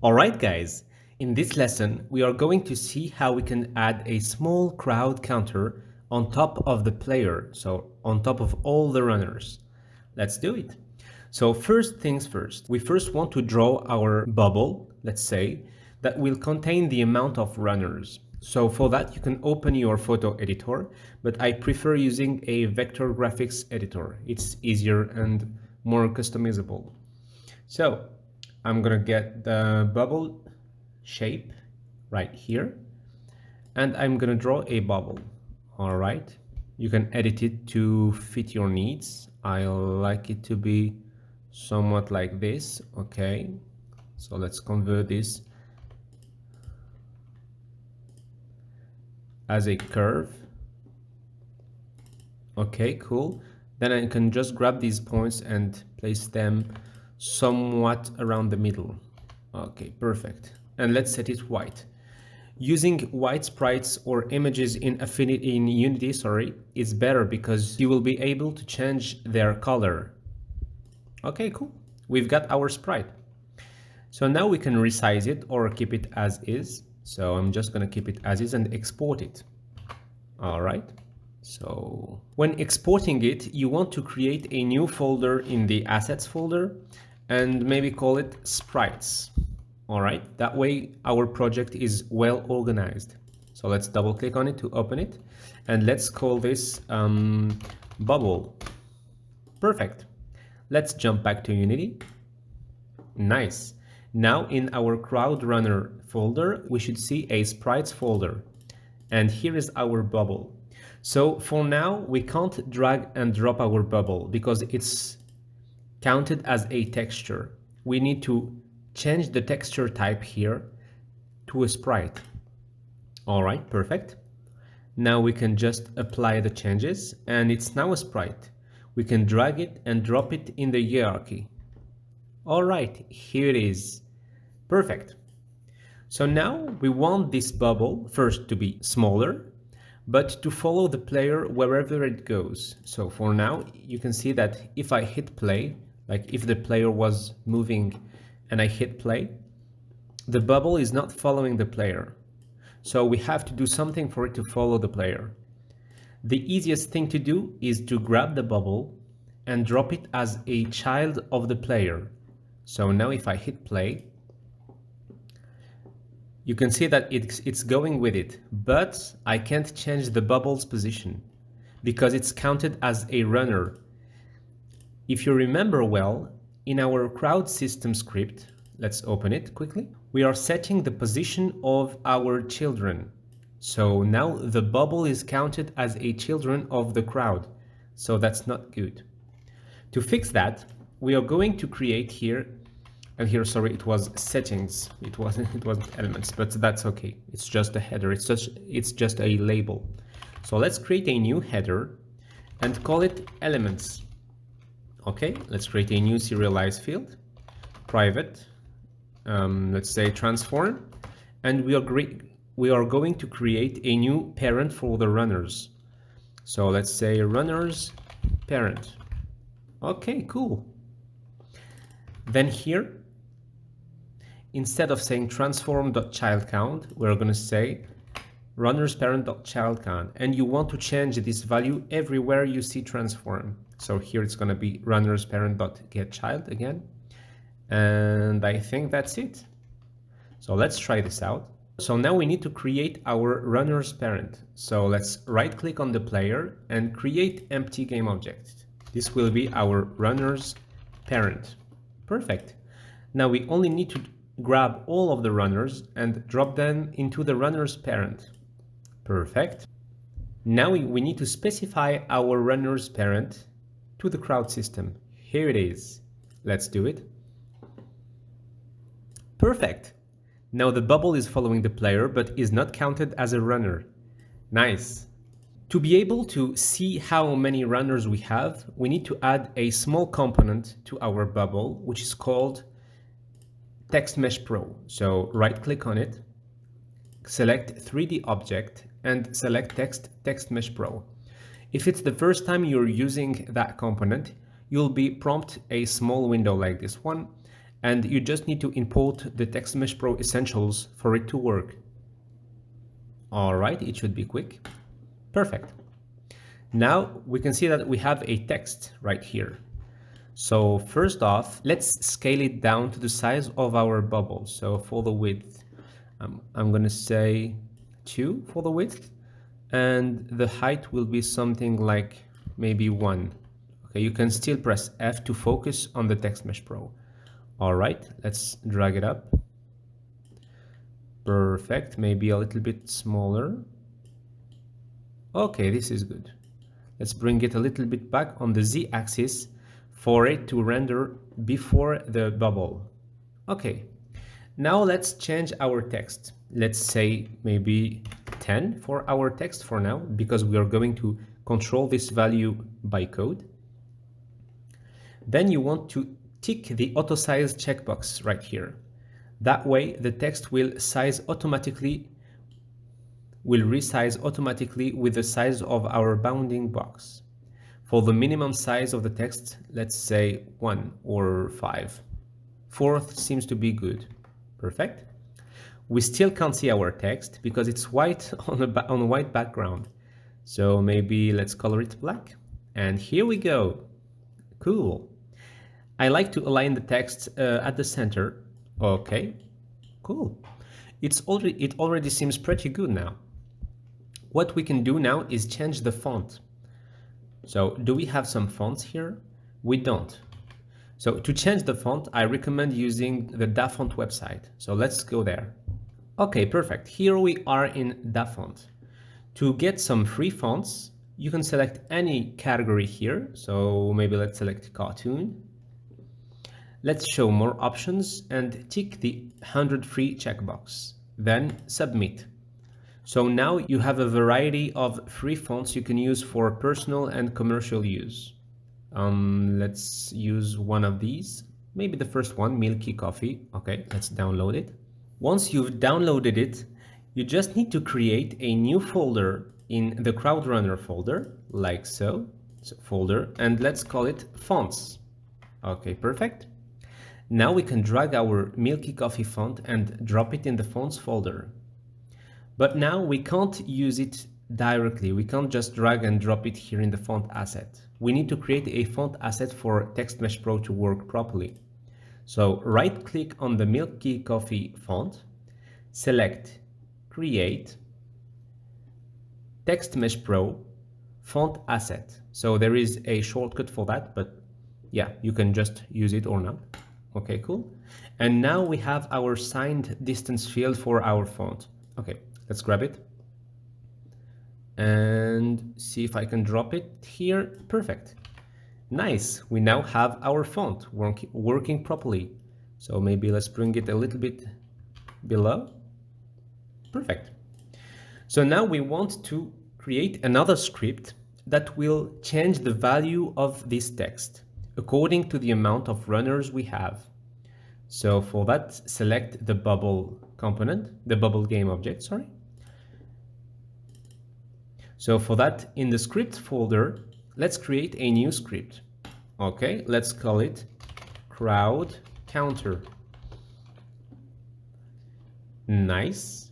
Alright guys, in this lesson we are going to see how we can add a small crowd counter on top of the player, so on top of all the runners. Let's do it. So first things first, we first want to draw our bubble, let's say, that will contain the amount of runners. So for that you can open your photo editor, but I prefer using a vector graphics editor. It's easier and more customizable. So I'm gonna get the bubble shape right here and I'm gonna draw a bubble. All right, you can edit it to fit your needs. I like it to be somewhat like this. Okay, so let's convert this as a curve. Okay, cool. Then I can just grab these points and place them somewhat around the middle. Okay, perfect. And let's set it white. Using white sprites or images in Unity, is better because you will be able to change their color. Okay, cool. We've got our sprite. So now we can resize it or keep it as is. So I'm just gonna keep it as is and export it. All right. So when exporting it, you want to create a new folder in the assets folder and maybe call it sprites. All right, that way our project is well organized. So let's double click on it to open it and let's call this bubble. Perfect. Let's jump back to Unity. Nice. Now in our crowd runner folder, we should see a sprites folder. And here is our bubble. So for now, we can't drag and drop our bubble because it's counted as a texture. We need to change the texture type here to a sprite. All right, perfect. Now we can just apply the changes and it's now a sprite. We can drag it and drop it in the hierarchy. All right, here it is. Perfect. So now we want this bubble first to be smaller, but to follow the player wherever it goes. So for now, you can see that if I hit play, like if the player was moving and I hit play, the bubble is not following the player. So we have to do something for it to follow the player. The easiest thing to do is to grab the bubble and drop it as a child of the player. So now if I hit play, you can see that it's going with it, but I can't change the bubble's position because it's counted as a runner. If you remember well, in our crowd system script, let's open it quickly, we are setting the position of our children. So now the bubble is counted as a children of the crowd. So that's not good. To fix that, we are going to create here, and here, sorry, it was settings. It wasn't elements, but that's okay. It's just a header. It's just a label. So let's create a new header and call it elements. Okay, let's create a new serialized field, private, let's say transform, and we are going to create a new parent for the runners. So let's say runners parent. Okay, cool. Then here, instead of saying transform.childCount, we're going to say runners parent.childCount, and you want to change this value everywhere you see transform. So here it's going to be runners parent.getChild again. And I think that's it. So let's try this out. So now we need to create our runners parent. So let's right click on the player and create empty game object. This will be our runners parent. Perfect. Now we only need to grab all of the runners and drop them into the runners parent. Perfect. Now we need to specify our runners parent to the crowd system. Here it is. Let's do it. Perfect. Now the bubble is following the player but is not counted as a runner. Nice. To be able to see how many runners we have, we need to add a small component to our bubble, which is called Text Mesh Pro. So right click on it, select 3D object and select Text Mesh Pro. If it's the first time you're using that component, you'll be prompted a small window like this one, and you just need to import the Text Mesh Pro Essentials for it to work. All right, it should be quick. Perfect. Now we can see that we have a text right here. So first off, let's scale it down to the size of our bubble. So for the width, I'm going to say 2 for the width, and the height will be something like maybe 1. Okay, you can still press F to focus on the Text Mesh Pro. All right, let's drag it up. Perfect, maybe a little bit smaller. Okay, this is good. Let's bring it a little bit back on the Z-axis for it to render before the bubble. Okay, now let's change our text. Let's say maybe 10 for our text for now, because we are going to control this value by code. Then you want to tick the auto size checkbox right here. That way the text will resize automatically with the size of our bounding box. For the minimum size of the text, let's say 1 or 5. 4 seems to be good. Perfect. We still can't see our text because it's white on a white background. So maybe let's color it black. And here we go. Cool. I like to align the text at the center. Okay, cool. It already seems pretty good now. What we can do now is change the font. So do we have some fonts here? We don't. So to change the font, I recommend using the DaFont website. So let's go there. Okay, perfect. Here we are in DaFont. To get some free fonts, you can select any category here. So maybe let's select cartoon. Let's show more options and tick the 100 free checkbox. Then submit. So now you have a variety of free fonts you can use for personal and commercial use. Let's use one of these. Maybe the first one, Milky Coffee. Okay, let's download it. Once you've downloaded it, you just need to create a new folder in the CrowdRunner folder, like so. Folder, and let's call it fonts. Okay, perfect. Now we can drag our Milky Coffee font and drop it in the fonts folder. But now we can't use it directly. We can't just drag and drop it here in the font asset. We need to create a font asset for Text Mesh Pro to work properly. So right click on the Milky Coffee font, select Create, Text Mesh Pro, Font Asset. So there is a shortcut for that, but yeah, you can just use it or not. Okay, cool. And now we have our signed distance field for our font. Okay, let's grab it and see if I can drop it here. Perfect. Nice. We now have our font working properly. So maybe let's bring it a little bit below. Perfect. So now we want to create another script that will change the value of this text according to the amount of runners we have. So for that, select the bubble component, the bubble game object, sorry. So for that, in the script folder, let's create a new script. Okay, let's call it crowd counter. Nice.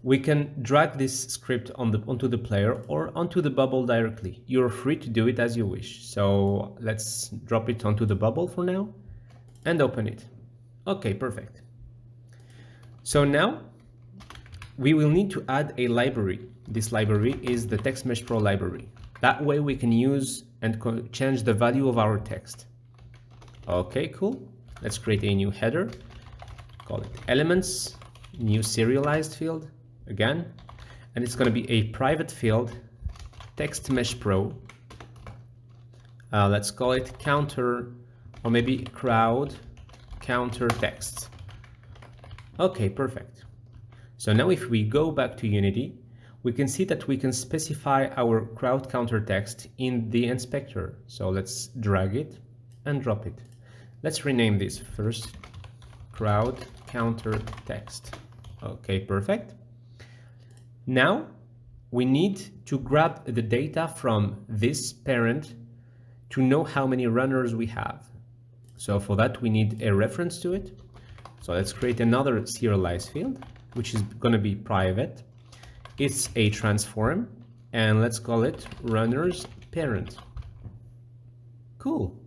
We can drag this script onto the player or onto the bubble directly. You're free to do it as you wish. So let's drop it onto the bubble for now and open it. Okay, perfect. So now we will need to add a library. This library is the Text Mesh Pro library. That way we can use and change the value of our text. Okay, cool. Let's create a new header. Call it elements, new serialized field again. And it's going to be a private field, Text Mesh Pro. Let's call it counter, or maybe crowd counter text. Okay, perfect. So now if we go back to Unity, we can see that we can specify our crowd counter text in the inspector. So let's drag it and drop it. Let's rename this first, crowd counter text. Okay, perfect. Now we need to grab the data from this parent to know how many runners we have. So for that, we need a reference to it. So let's create another serialize field, which is going to be private. It's a transform, and let's call it runner's parent. Cool.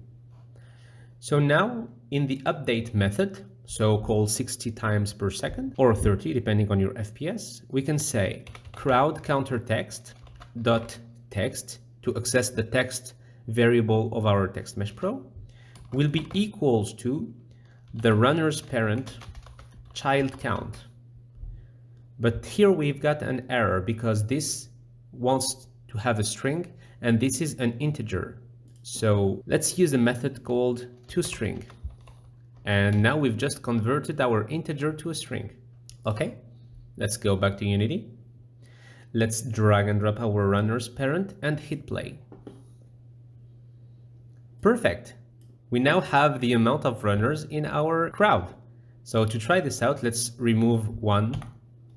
So now in the update method, so called 60 times per second or 30 depending on your FPS, we can say crowd counter text dot text to access the text variable of our text mesh pro will be equals to the runner's parent child count. But here we've got an error because this wants to have a string and this is an integer. So let's use a method called toString. And now we've just converted our integer to a string. Okay, let's go back to Unity. Let's drag and drop our runner's parent and hit play. Perfect. We now have the amount of runners in our crowd. So to try this out, let's remove one.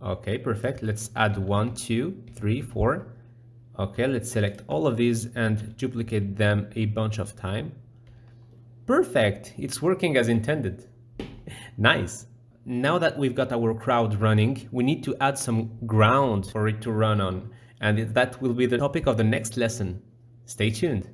Okay, perfect. Let's add 1, 2, 3, 4. Okay, let's select all of these and duplicate them a bunch of time. Perfect. It's working as intended. Nice. Now that we've got our crowd running, we need to add some ground for it to run on. And that will be the topic of the next lesson. Stay tuned.